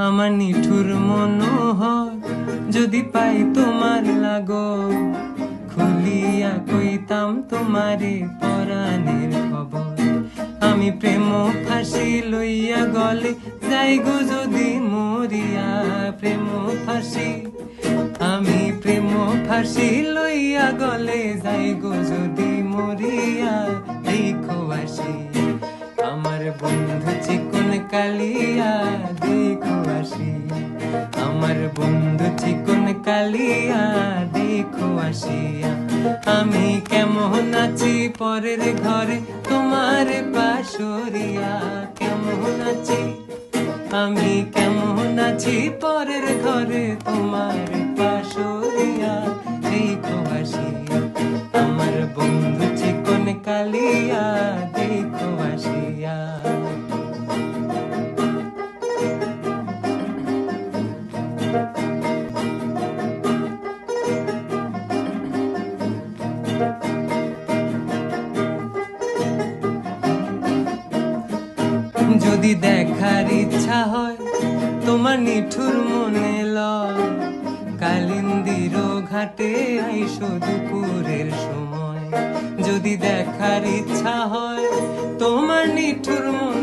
আমার নিঠুর মনোহর যদি পাই তোমার লাগো, খুলিয়া কইতাম তোমারে পরাণের খবর। আমি প্রেম ফাঁসি লইয়া গলে যাই গো যদি মরিয়া, প্রেম ফাঁসি আমি প্রেম ফাঁসি লইয়া গলে যাই গো যদি মরিয়া। দেখো আসি আমার বন্ধু চিকন কালিয়া, দেখো আসি আমার বন্ধু চিকন কালিয়া, দেখো আসিয়া। আমি কেমন আছি পরের ঘরে তোমার পাশরিয়া, কেমন আছি আমি কেমন আছি পরের ঘরে তোমার পাশরিয়া। দেখো আসিয়া আমার বন্ধু চিকন কালিয়া, দেখো আসিয়া। যদি দেখার ইচ্ছা হয় তোমার নিঠুর মনে লয়, কালিন্দির ঘাটে আইসো দুপুরের সময়। যদি দেখার ইচ্ছা হয় তোমার নিঠুর মনে